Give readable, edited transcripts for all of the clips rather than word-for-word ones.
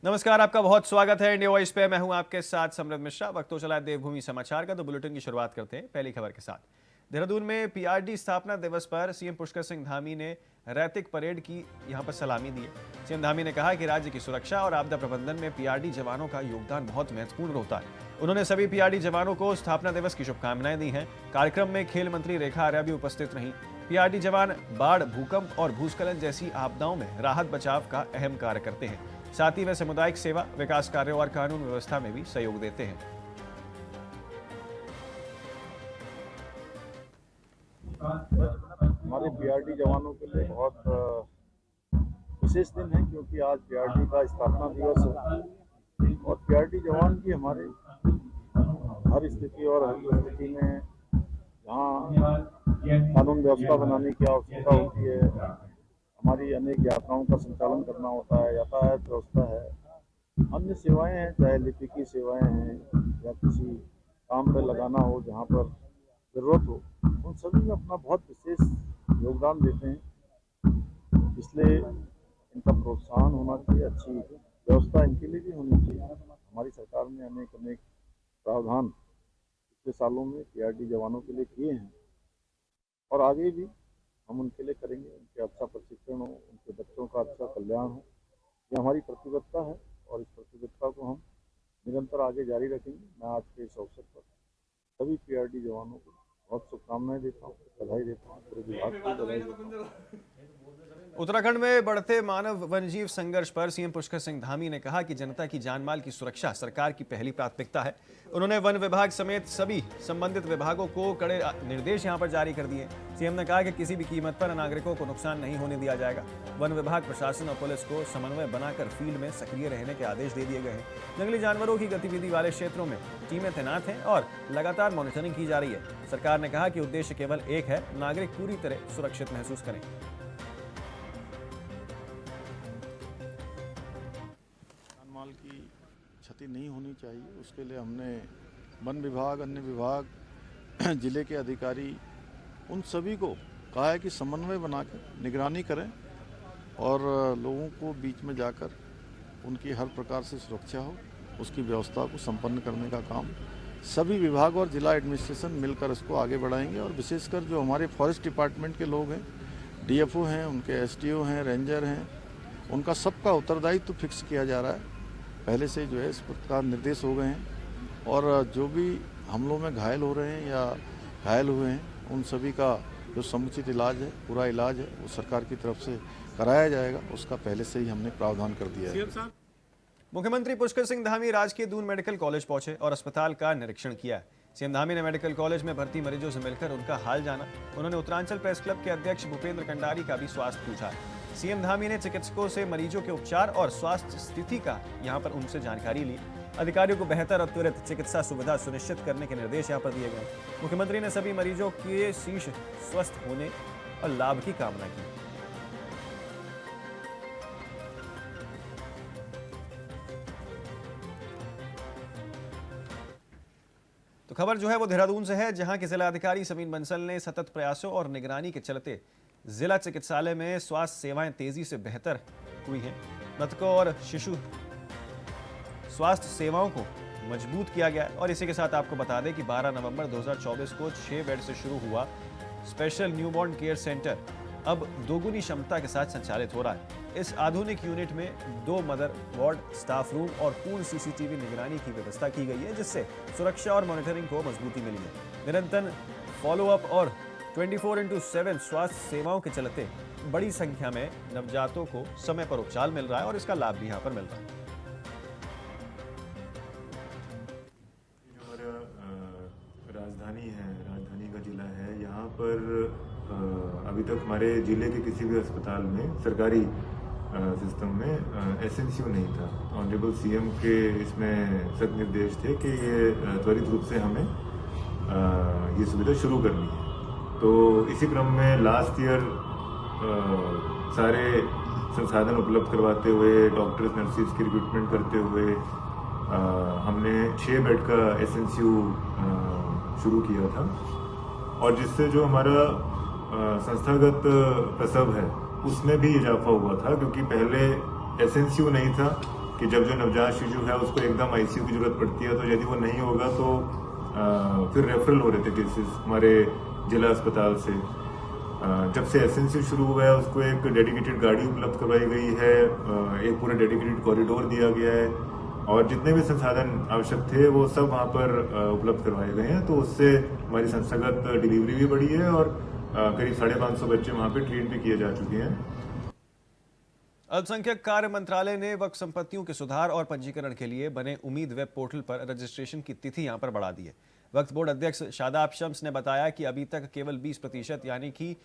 नमस्कार, आपका बहुत स्वागत है इंडिया वॉइस पे। मैं हूं आपके साथ समृद्ध मिश्रा। वक्त तो चला है देवभूमि समाचार का, तो बुलेटिन की शुरुआत करते हैं पहली खबर के साथ। देहरादून में पीआरडी स्थापना दिवस पर सीएम पुष्कर सिंह धामी ने रैतिक परेड की यहां पर सलामी दी है। सीएम धामी ने कहा कि राज्य की सुरक्षा और आपदा प्रबंधन में पीआरडी जवानों का योगदान बहुत महत्वपूर्ण होता है। उन्होंने सभी पीआरडी जवानों को स्थापना दिवस की शुभकामनाएं दी हैं। कार्यक्रम में खेल मंत्री रेखा आर्या भी उपस्थित रहीं। पीआरडी जवान बाढ़, भूकंप और भूस्खलन जैसी आपदाओं में राहत बचाव का अहम कार्य करते हैं। साथ ही वे सामुदायिक सेवा, विकास कार्यों और कानून व्यवस्था में भी सहयोग देते हैं। हमारे पीआरडी जवानों के लिए बहुत विशेष दिन है, क्योंकि आज पीआरडी का स्थापना दिवस है और पीआरडी जवान की हमारे हर स्थिति और हर परिस्थिति में जहाँ कानून व्यवस्था बनाने की आवश्यकता होती है, हमारी अनेक यात्राओं का संचालन करना होता है, यातायात व्यवस्था है, अन्य सेवाएं हैं, चाहे लिपिकी सेवाएं हैं या किसी काम पर लगाना हो जहाँ पर ज़रूरत हो, उन सभी में अपना बहुत विशेष योगदान देते हैं। इसलिए इनका प्रोत्साहन होना चाहिए, अच्छी व्यवस्था इनके लिए भी होनी चाहिए। हमारी सरकार ने अनेक प्रावधान पिछले सालों में पीआरडी जवानों के लिए किए हैं और आगे भी हम उनके लिए करेंगे। उनके अच्छा प्रशिक्षण हो, उनके बच्चों का अच्छा कल्याण हो, ये हमारी प्रतिबद्धता है और इस प्रतिबद्धता को हम निरंतर आगे जारी रखेंगे। मैं आज के इस अवसर पर सभी पीआरडी जवानों को बहुत शुभकामनाएं देता हूँ, बधाई देता हूँ, पूरे विभाग को बधाई देता हूँ। उत्तराखंड में बढ़ते मानव वन्यजीव संघर्ष पर सीएम पुष्कर सिंह धामी ने कहा कि जनता की जानमाल की सुरक्षा सरकार की पहली प्राथमिकता है। उन्होंने वन विभाग समेत सभी संबंधित विभागों को कड़े निर्देश यहां पर जारी कर दिए। सीएम ने कहा कि किसी भी कीमत पर नागरिकों को नुकसान नहीं होने दिया जाएगा। वन विभाग, प्रशासन और पुलिस को समन्वय बनाकर फील्ड में सक्रिय रहने के आदेश दे दिए गए हैं। जंगली जानवरों की गतिविधि वाले क्षेत्रों में टीमें तैनात हैं और लगातार मॉनिटरिंग की जा रही है। सरकार ने कहा कि उद्देश्य केवल एक है, नागरिक पूरी तरह सुरक्षित महसूस करें। माल की क्षति नहीं होनी चाहिए, उसके लिए हमने वन विभाग, अन्य विभाग, जिले के अधिकारी, उन सभी को कहा है कि समन्वय बनाकर निगरानी करें और लोगों को बीच में जाकर उनकी हर प्रकार से सुरक्षा हो, उसकी व्यवस्था को संपन्न करने का काम सभी विभाग और जिला एडमिनिस्ट्रेशन मिलकर इसको आगे बढ़ाएंगे। और विशेषकर जो हमारे फॉरेस्ट डिपार्टमेंट के लोग हैं, डीएफओ हैं, उनके एसडीओ हैं, रेंजर हैं, उनका सबका उत्तरदायित्व तो फिक्स किया जा रहा है। पहले से जो है इस प्रकार निर्देश हो गए हैं और जो भी हमलों में घायल हो रहे हैं या घायल हुए हैं, उन सभी का जो समुचित इलाज है, पूरा इलाज है, वो सरकार की तरफ से कराया जाएगा। उसका पहले से ही हमने प्रावधान कर दिया है। मुख्यमंत्री पुष्कर सिंह धामी राजकीय दून मेडिकल कॉलेज पहुंचे और अस्पताल का निरीक्षण किया। सीएम धामी ने मेडिकल कॉलेज में भर्ती मरीजों से मिलकर उनका हाल जाना। उन्होंने उत्तरांचल प्रेस क्लब के अध्यक्ष भूपेंद्र कंडारी का भी स्वास्थ्य पूछा। सीएम धामी ने चिकित्सकों से मरीजों के उपचार और स्वास्थ्य स्थिति का यहां पर उनसे जानकारी ली। अधिकारियों को बेहतर और त्वरित चिकित्सा सुविधा सुनिश्चित करने के निर्देश यहां पर दिए गए। मुख्यमंत्री ने सभी मरीजों के शीघ्र स्वस्थ होने और लाभ की कामना की। तो खबर जो है वो देहरादून से है, जहां के जिलाधिकारी समीन बंसल ने सतत प्रयासों और निगरानी के चलते जिला चिकित्सालय में स्वास्थ्य सेवाएं तेजी से बेहतर हुई हैं। मृतकों और शिशु स्वास्थ्य सेवाओं को मजबूत किया गया है। और इसी के साथ आपको बता दें कि 12 नवंबर 2024 को 6 बेड से शुरू हुआ स्पेशल न्यूबॉर्न केयर सेंटर अब दोगुनी क्षमता के साथ संचालित हो रहा है। इस आधुनिक यूनिट में 2 मदर वार्ड, स्टाफ रूम और पूर्ण सीसीटीवी निगरानी की व्यवस्था की गई है, जिससे सुरक्षा और मॉनिटरिंग को मजबूती मिली है। निरंतर फॉलोअप और 24/7 स्वास्थ्य सेवाओं के चलते बड़ी संख्या में नवजातों को समय पर उपचार मिल रहा है और इसका लाभ भी यहाँ पर मिल रहा है। हमारा राजधानी है, राजधानी का जिला है। यहाँ पर अभी तक हमारे जिले के किसी भी अस्पताल में, सरकारी सिस्टम में एसएनसीयू नहीं था। ऑनरेबल सीएम के इसमें सख्त निर्देश थे कि ये त्वरित रूप से हमें ये सुविधा शुरू करनी है। तो इसी क्रम में लास्ट ईयर सारे संसाधन उपलब्ध करवाते हुए, डॉक्टर्स, नर्सिस की रिक्रूटमेंट करते हुए हमने 6 बेड का एसएनसीयू शुरू किया था। और जिससे जो हमारा संस्थागत प्रसव है उसमें भी इजाफा हुआ था, क्योंकि पहले एसएनसीयू नहीं था, कि जब जो नवजात शिशु है उसको एकदम आईसीयू की जरूरत पड़ती है, तो यदि वो नहीं होगा तो फिर रेफरल हो रहे थे केसेस हमारे जिला अस्पताल से। जब से एसएनसी शुरू हुआ है उसको एक डेडिकेटेड गाड़ी उपलब्ध करवाई गई है, एक पूरा डेडिकेटेड कॉरिडोर दिया गया है और जितने भी संसाधन आवश्यक थे वो सब वहाँ पर उपलब्ध करवाए गए हैं। तो उससे हमारी संस्थागत डिलीवरी भी बढ़ी है और करीब 550 बच्चे वहाँ पे ट्रीट भी किए जा चुके हैं। अल्पसंख्यक कार्य मंत्रालय ने वक्फ संपत्तियों के सुधार और पंजीकरण के लिए बने उम्मीद वेब पोर्टल पर रजिस्ट्रेशन की तिथि यहां पर बढ़ा दी है। वक्फ बोर्ड अध्यक्ष शादाब शम्स ने बताया कि अभी तक केवल 20% यानी कि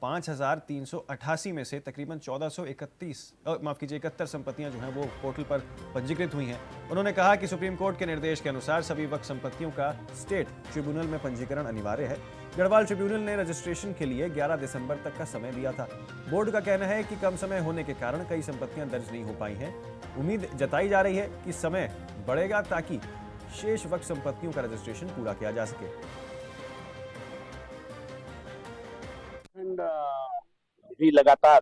5,388 में से तकरीबन 71 संपत्तियां जो हैं वो पोर्टल पर पंजीकृत हुई हैं। उन्होंने कहा कि सुप्रीम कोर्ट के निर्देश के अनुसार सभी वक्फ संपत्तियों का स्टेट ट्रिब्यूनल में पंजीकरण अनिवार्य है। गढ़वाल ट्रिब्यूनल ने रजिस्ट्रेशन के लिए 11 दिसंबर तक का समय दिया था। बोर्ड का कहना है कि कम समय होने के कारण कई संपत्तियां दर्ज नहीं हो पाई हैं। उम्मीद जताई जा रही है कि समय बढ़ेगा ताकि शेष वक्फ संपत्तियों का रजिस्ट्रेशन पूरा किया जा सके। भी लगातार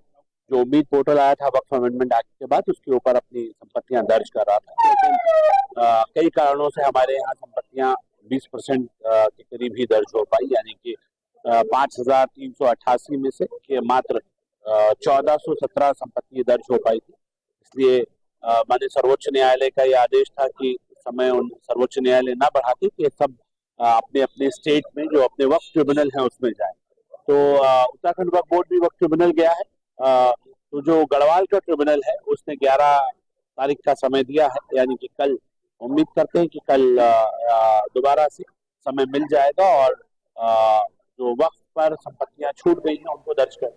जो उम्मीद पोर्टल आया था वक्फ अमेंडमेंट एक्ट के बाद उसके ऊपर अपनी संपत्तियां दर्ज कर रहा था, लेकिन कई कारणों से हमारे यहाँ संपत्तियां 20% के करीब ही दर्ज हो पाई, यानी कि 5,388 में से कि मात्र 1,417 संपत्ति दर्ज हो पाई थी। इसलिए माननीय सर्वोच्च न्यायालय का यह आदेश था कि समय सर्वोच्च न्यायालय ना बढ़ा के कि सब अपने अपने स्टेट में जो अपने वक्फ ट्रिब्यूनल है उसमें जाए। तो उत्तराखंड वक्फ बोर्ड भी वक्फ ट्रिब्यूनल गया है। तो जो गढ़वाल का ट्रिब्यूनल है उसने 11 तारीख का समय दिया है, यानी कि कल उम्मीद करते हैं कि कल दोबारा से समय मिल जाएगा और जो वक्त पर संपत्तियां छूट गई हैं उनको दर्ज कर।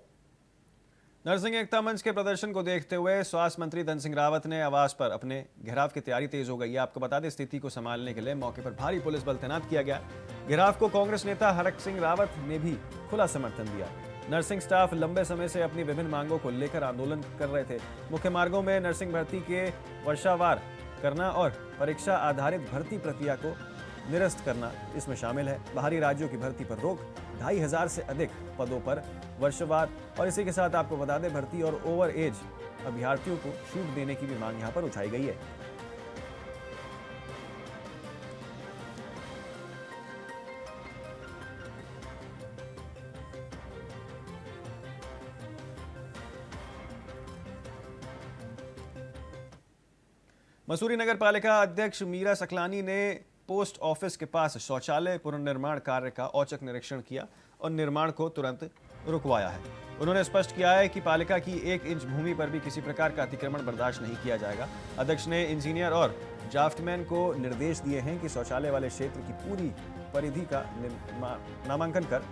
नरसिंह एकता मंच के प्रदर्शन को देखते हुए स्वास्थ्य मंत्री धन सिंह रावत ने आवास पर अपने घेराव की तैयारी तेज हो गई है। आपको बता दें, स्थिति को संभालने के लिए मौके पर भारी पुलिस बल तैनात किया गया। घेराव को कांग्रेस नेता हरक सिंह रावत ने भी खुला समर्थन दिया। नर्सिंग स्टाफ लंबे समय से अपनी विभिन्न मांगों को लेकर आंदोलन कर रहे थे। मुख्य मार्गों में नर्सिंग भर्ती के वर्षावार करना और परीक्षा आधारित भर्ती प्रक्रिया को निरस्त करना इसमें शामिल है। बाहरी राज्यों की भर्ती पर रोक, 2,500 से अधिक पदों पर वर्षवार, और इसी के साथ आपको बता दें भर्ती और ओवर एज अभ्यर्थियों को छूट देने की भी मांग यहां पर उठाई गई है। मसूरी नगर पालिका अध्यक्ष मीरा सकलानी ने पोस्ट ऑफिस के पास शौचालय पुनर्निर्माण कार्य का औचक निरीक्षण किया और निर्माण को तुरंत रुकवाया है। उन्होंने स्पष्ट किया है कि पालिका की 1 इंच भूमि पर भी किसी प्रकार का अतिक्रमण बर्दाश्त नहीं किया जाएगा। अध्यक्ष ने इंजीनियर और ड्राफ्टमैन को निर्देश दिए हैं कि शौचालय वाले क्षेत्र की पूरी परिधि का नामांकन कर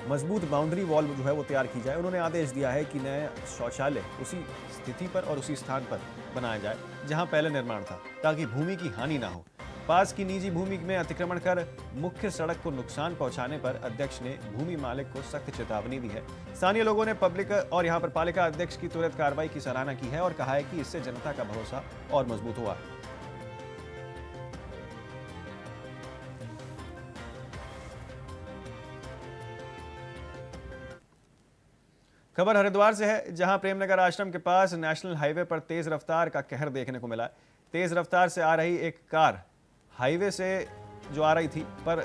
मजबूत बाउंड्री वॉल जो है वो तैयार की जाए। उन्होंने आदेश दिया है कि नया शौचालय उसी स्थिति पर और उसी स्थान पर बनाया जाए जहां पहले निर्माण था, ताकि भूमि की हानि ना हो। पास की निजी भूमि में अतिक्रमण कर मुख्य सड़क को नुकसान पहुंचाने पर अध्यक्ष ने भूमि मालिक को सख्त चेतावनी दी है। स्थानीय लोगों ने पब्लिक और यहां पर पालिका अध्यक्ष की त्वरित कार्रवाई की सराहना की है और कहा है कि इससे जनता का भरोसा और मजबूत हुआ। खबर हरिद्वार से है, जहां प्रेमनगर आश्रम के पास नेशनल हाईवे पर तेज रफ्तार का कहर देखने को मिला। तेज रफ्तार से आ रही एक कार हाईवे से जो आ रही थी पर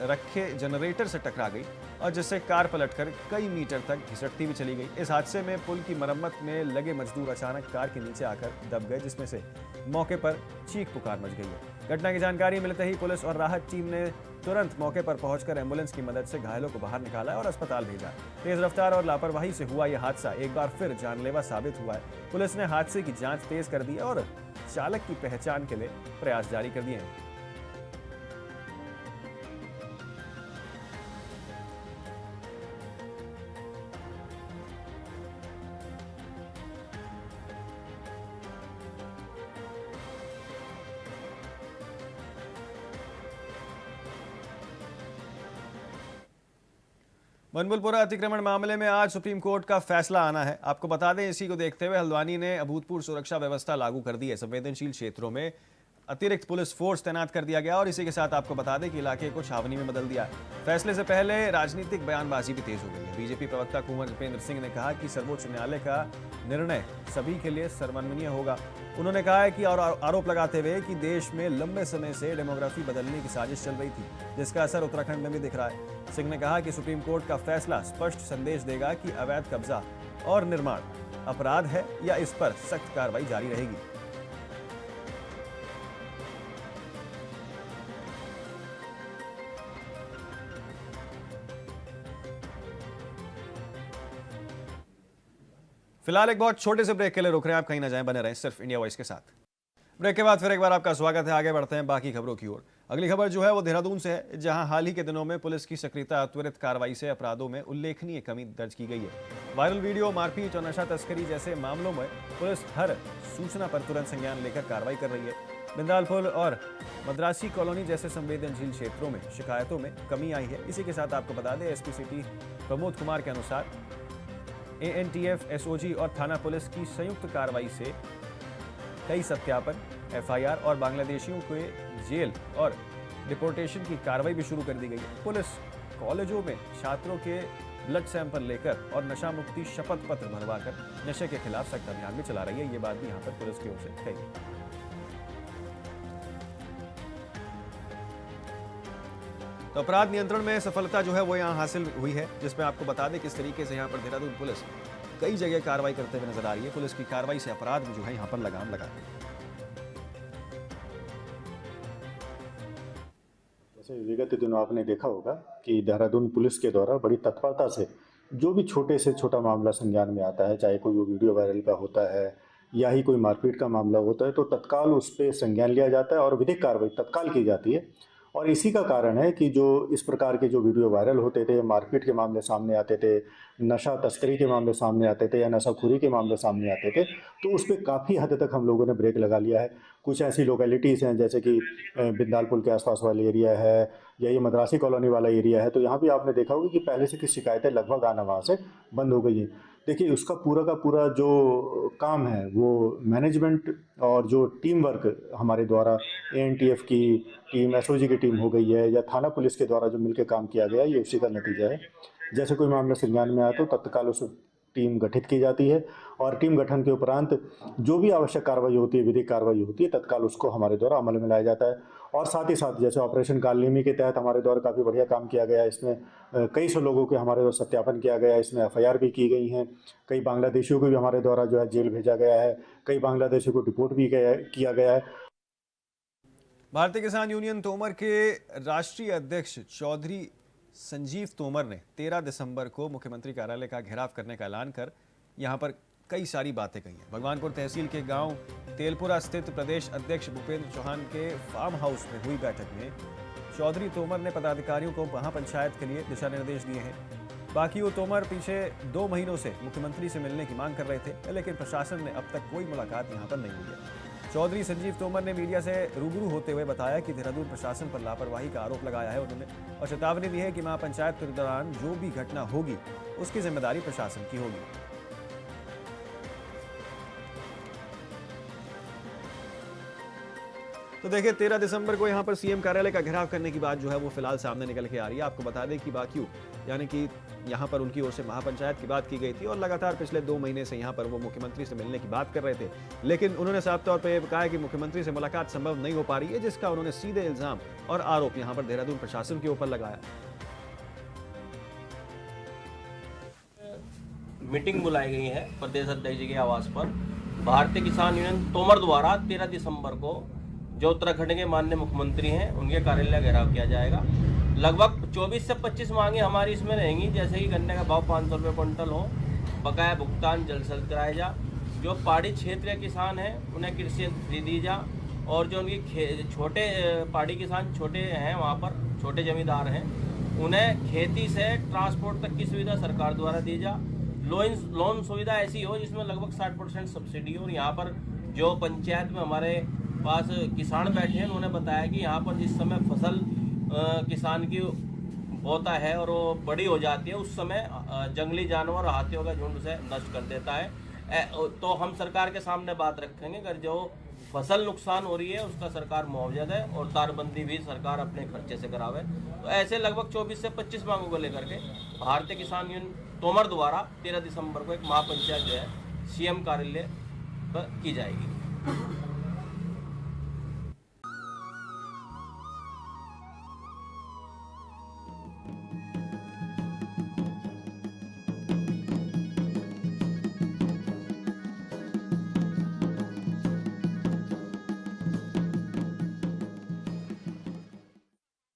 रखे जनरेटर से टकरा गई और जिससे कार पलटकर कई मीटर तक घिसटती हुई चली गई। इस हादसे में पुल की मरम्मत में लगे मजदूर अचानक कार के नीचे आकर दब गए, जिसमें से मौके पर चीख पुकार मच गई है। घटना की जानकारी मिलते ही पुलिस और राहत टीम ने तुरंत मौके पर पहुंचकर एम्बुलेंस की मदद से घायलों को बाहर निकाला और अस्पताल भेजा। तेज रफ्तार और लापरवाही से हुआ यह हादसा एक बार फिर जानलेवा साबित हुआ है। पुलिस ने हादसे की जांच तेज कर दी है और चालक की पहचान के लिए प्रयास जारी कर दिए हैं। मनबुलपुरा अतिक्रमण मामले में आज सुप्रीम कोर्ट का फैसला आना है। आपको बता दें, इसी को देखते हुए हल्द्वानी ने अभूतपूर्व सुरक्षा व्यवस्था लागू कर दी है। संवेदनशील क्षेत्रों में अतिरिक्त पुलिस फोर्स तैनात कर दिया गया और इसी के साथ आपको बता दें कि इलाके को छावनी में बदल दिया है। फैसले से पहले राजनीतिक बयानबाजी भी तेज हो गई है। बीजेपी प्रवक्ता कुंवर नृपेंद्र सिंह ने कहा कि सर्वोच्च न्यायालय का निर्णय सभी के लिए सर्वमान्य होगा। उन्होंने कहा है कि और आरोप लगाते हुए कि देश में लंबे समय से डेमोग्राफी बदलने की साजिश चल रही थी, जिसका असर उत्तराखंड में भी दिख रहा है। सिंह ने कहा कि सुप्रीम कोर्ट का फैसला स्पष्ट संदेश देगा कि अवैध कब्जा और निर्माण अपराध है या इस पर सख्त कार्रवाई जारी रहेगी। फिलहाल एक बहुत छोटे से ब्रेक के लिए रुक रहे हैं, आप कहीं ना जाएं, बने रहें सिर्फ इंडिया वॉइस के साथ। ब्रेक के बाद फिर एक बार आपका स्वागत है। आगे बढ़ते हैं बाकी खबरों की ओर। अगली खबर जो है वो देहरादून से है, जहां हाल ही के दिनों में पुलिस की सक्रियता त्वरित कार्रवाई से अपराधों में उल्लेखनीय कमी दर्ज की गई है। वायरल वीडियो, मारपीट और नशा तस्करी जैसे मामलों में पुलिस हर सूचना पर तुरंत संज्ञान लेकर कार्रवाई कर रही है। बिंदालपुर और मद्रासी कॉलोनी जैसे संवेदनशील क्षेत्रों में शिकायतों में कमी आई है। इसी के साथ आपको बता दें, एसपी सिटी प्रमोद कुमार के अनुसार ANTF, SOG और थाना पुलिस की संयुक्त कार्रवाई से कई सत्यापन, FIR और बांग्लादेशियों के जेल और डिपोर्टेशन की कार्रवाई भी शुरू कर दी गई है। पुलिस कॉलेजों में छात्रों के ब्लड सैंपल लेकर और नशा मुक्ति शपथ पत्र भरवाकर नशे के खिलाफ सख्त अभियान भी चला रही है। ये बात भी यहाँ पर पुलिस की ओर से कही गई। तो अपराध नियंत्रण में सफलता जो है वो यहाँ हासिल हुई है, जिसमें आपको बता दें किस तरीके से यहाँ पर देहरादून पुलिस कई जगह कार्रवाई करते हुए नजर आ रही है। पुलिस की कार्रवाई से अपराध जो है यहाँ पर लगाम लगा है। जैसे विगत दिनों आपने देखा होगा कि देहरादून पुलिस के द्वारा बड़ी तत्परता से जो भी छोटे से छोटा मामला संज्ञान में आता है, चाहे कोई वो वीडियो वायरल का होता है या ही कोई मारपीट का मामला होता है, तो तत्काल उस पर संज्ञान लिया जाता है और विधिक कार्रवाई तत्काल की जाती है। और इसी का कारण है कि जो इस प्रकार के जो वीडियो वायरल होते थे, मारपीट के मामले सामने आते थे, नशा तस्करी के मामले सामने आते थे या नशाखोरी के मामले सामने आते थे, तो उस पर काफ़ी हद तक हम लोगों ने ब्रेक लगा लिया है। कुछ ऐसी लोकेलिटीज़ हैं जैसे कि बिंदालपुर के आसपास वाला एरिया है या ये मद्रासी कॉलोनी वाला एरिया है, तो यहाँ भी आपने देखा होगा कि पहले से की शिकायतें लगभग आना वहाँ से बंद हो गई हैं। देखिए, उसका पूरा का पूरा जो काम है वो मैनेजमेंट और जो टीम वर्क हमारे द्वारा ANTF की टीम, SOG की टीम हो गई है या थाना पुलिस के द्वारा जो मिलकर काम किया गया है, ये उसी का नतीजा है। जैसे कोई मामला संज्ञान में आया तो तत्काल उस टीम गठित की जाती है और टीम गठन के उपरांत जो भी आवश्यक कार्रवाई होती है, विधिक कार्रवाई होती है, तत्काल उसको हमारे द्वारा अमल में लाया जाता है। और साथ ही साथ जैसे ऑपरेशन कालनेमी के तहत हमारे द्वारा काफ़ी बढ़िया काम किया गया है। इसमें कई सौ लोगों के हमारे द्वारा सत्यापन किया गया है, इसमें FIR भी की गई हैं। कई बांग्लादेशियों को भी हमारे द्वारा जो है जेल भेजा गया है, कई बांग्लादेशियों को डिपोर्ट भी किया गया है। भारतीय किसान यूनियन तोमर के राष्ट्रीय अध्यक्ष चौधरी संजीव तोमर ने 13 दिसंबर को मुख्यमंत्री कार्यालय का घेराव करने का ऐलान कर यहां पर कई सारी बातें कही हैं। भगवानपुर तहसील के गांव तेलपुरा स्थित प्रदेश अध्यक्ष भूपेंद्र चौहान के फार्म हाउस में हुई बैठक में चौधरी तोमर ने पदाधिकारियों को महापंचायत के लिए दिशा निर्देश दिए हैं। बाकी वो तोमर पीछे 2 महीनों से मुख्यमंत्री से मिलने की मांग कर रहे थे, लेकिन प्रशासन ने अब तक कोई मुलाकात यहाँ पर नहीं हुई है। चौधरी संजीव तोमर ने मीडिया से रूबरू होते हुए बताया कि देहरादून प्रशासन पर लापरवाही का आरोप लगाया है उन्होंने, और चेतावनी दी है कि महापंचायत के दौरान जो भी घटना होगी उसकी जिम्मेदारी प्रशासन की होगी। तो देखिए, 13 दिसंबर को यहाँ पर CM कार्यालय का घेराव करने की बात जो है वो फिलहाल सामने निकल के आ रही है। आपको बता दें कि बाकी यानी कि यहाँ पर उनकी ओर से महापंचायत की बात की गई थी और लगातार पिछले 2 महीने से यहाँ पर वो मुख्यमंत्री से मिलने की बात कर रहे थे, लेकिन उन्होंने साफ तौर पर कहा है कि मुख्यमंत्री से मुलाकात संभव नहीं हो पा रही है, जिसका उन्होंने सीधे इल्जाम और आरोप यहाँ पर देहरादून प्रशासन के ऊपर लगाया। मीटिंग बुलाई गई है प्रदेश अध्यक्ष जी के आवास पर भारतीय किसान यूनियन तोमर द्वारा 13 दिसंबर को जो उत्तराखंड के माननीय मुख्यमंत्री हैं उनके कार्यालय घेराव किया जाएगा। लगभग 24 से 25 मांगे हमारी इसमें रहेंगी, जैसे कि गन्ने का भाव 500 रुपये क्विंटल हो, बकाया भुगतान जल्द से जल्द कराया जा, जो पहाड़ी क्षेत्र के किसान हैं उन्हें कृषि यंत्र दी जा, और जो उनकी छोटे पहाड़ी किसान छोटे हैं वहाँ पर छोटे जमींदार हैं उन्हें खेती से ट्रांसपोर्ट तक की सुविधा सरकार द्वारा दी जा। लोन सुविधा ऐसी हो जिसमें लगभग 60% सब्सिडी हो। और यहाँ पर जो पंचायत में हमारे पास किसान बैठे हैं उन्होंने बताया कि यहाँ पर जिस समय फसल किसान की बोता है और वो बड़ी हो जाती है उस समय जंगली जानवर हाथियों का झुंड से नष्ट कर देता है। तो हम सरकार के सामने बात रखेंगे, अगर जो फसल नुकसान हो रही है उसका सरकार मुआवजा दे और तारबंदी भी सरकार अपने खर्चे से करावे। तो ऐसे लगभग 24 से 25 मांगों को लेकर के भारतीय किसान यूनियन तोमर द्वारा 13 दिसंबर को एक महापंचायत जो है सीएम कार्यालय पर की जाएगी।